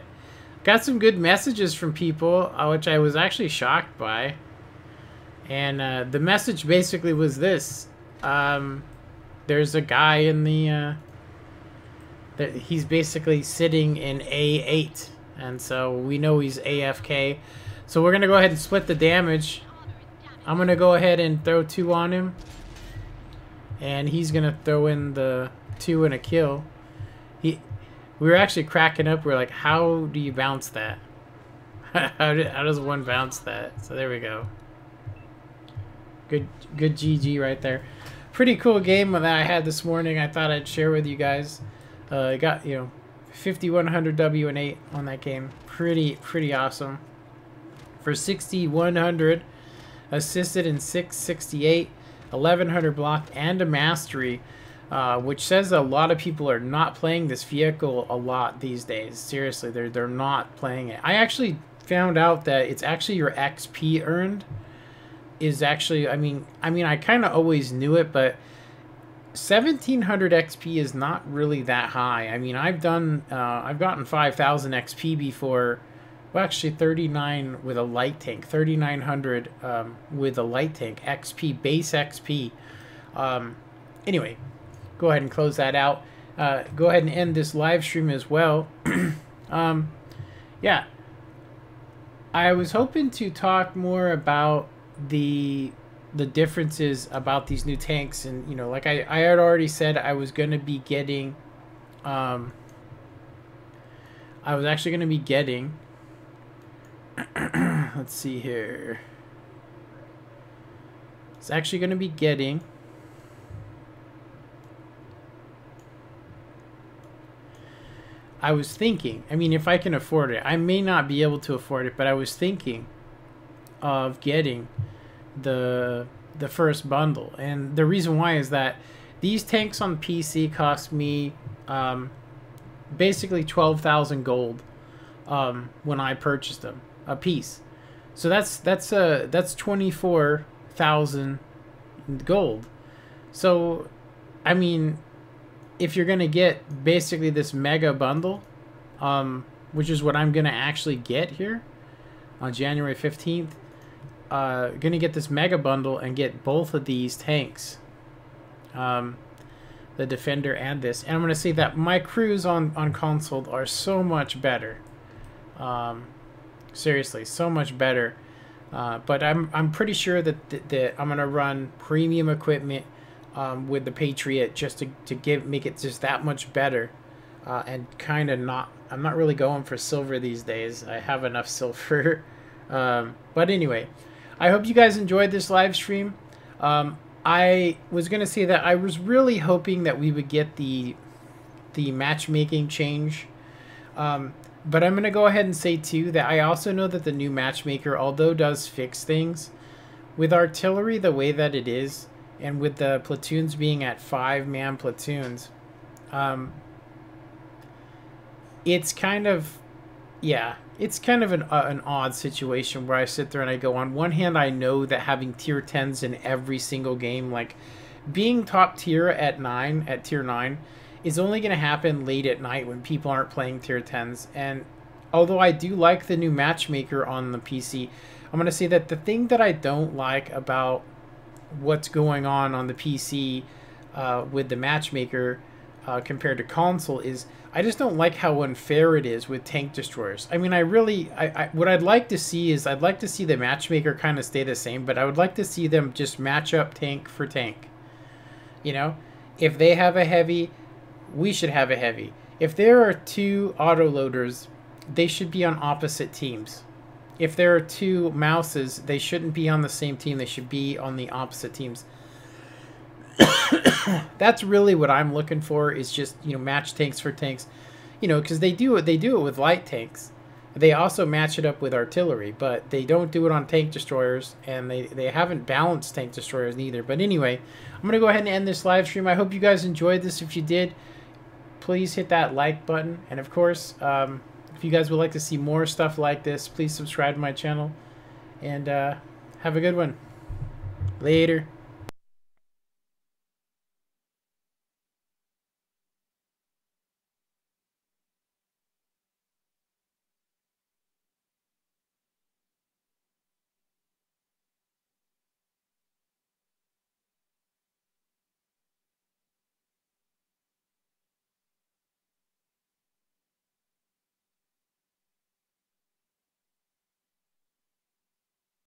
Got some good messages from people, which I was actually shocked by. And the message basically was this. There's a guy in the... he's basically sitting in A8. And so we know he's AFK. So we're going to go ahead and split the damage. I'm going to go ahead and throw 2 on him. And he's going to throw in the 2 and a kill. We were actually cracking up. We're like, how do you bounce that? how does one bounce that? So there we go. Good GG right there. Pretty cool game that I had this morning. I thought I'd share with you guys. I got, you know, 5100 W and 8 on that game. Pretty awesome. For 6100, assisted in 668, 1100 block, and a mastery, which says a lot of people are not playing this vehicle a lot these days. Seriously, they're not playing it. I actually found out that it's actually your XP earned is actually, I mean I kind of always knew it, but 1700 XP is not really that high. I mean, I've gotten 5000 XP before. Well, actually 39 with a light tank, 3900 with a light tank XP, base XP. Anyway, go ahead and close that out. Go ahead and end this live stream as well. Yeah, I was hoping to talk more about the differences about these new tanks, and you know, like I had already said, I was going to be getting I was actually going to be getting let's see here. It's actually going to be getting I was thinking, I mean, if I can afford it, I may not be able to afford it, but I was thinking of getting the first bundle. And the reason why is that these tanks on PC cost me basically 12,000 gold when I purchased them a piece. So that's 24,000 gold. So I mean, if you're gonna get basically this mega bundle, which is what I'm gonna actually get here on January 15th, gonna get this mega bundle and get both of these tanks, the Defender and this, and I'm gonna say that my crews on console are so much better, seriously, so much better. But I'm pretty sure that I'm gonna run premium equipment with the Patriot just to make it just that much better, and kind of I'm not really going for silver these days. I have enough silver. But anyway, I hope you guys enjoyed this live stream. I was gonna say that I was really hoping that we would get the matchmaking change, but I'm gonna go ahead and say too that I also know that the new matchmaker, although does fix things with artillery the way that it is, and with the platoons being at 5-man platoons, it's kind of, yeah, it's kind of an odd situation where I sit there and I go, on one hand, I know that having tier 10s in every single game, like being top tier at tier 9, is only going to happen late at night when people aren't playing tier 10s. And although I do like the new matchmaker on the PC, I'm going to say that the thing that I don't like about what's going on the PC with the matchmaker compared to console is I just don't like how unfair it is with tank destroyers. I mean, what I'd like to see is I'd like to see the matchmaker kind of stay the same, but I would like to see them just match up tank for tank. You know, if they have a heavy, we should have a heavy. If there are 2 autoloaders, they should be on opposite teams. If there are 2 mouses, they shouldn't be on the same team. They should be on the opposite teams. That's really what I'm looking for, is just, you know, match tanks for tanks. You know, because they do it with light tanks. They also match it up with artillery, but they don't do it on tank destroyers, and they haven't balanced tank destroyers neither. But anyway, I'm going to go ahead and end this live stream. I hope you guys enjoyed this. If you did, please hit that like button. And of course, if you guys would like to see more stuff like this, please subscribe to my channel. And have a good one. Later.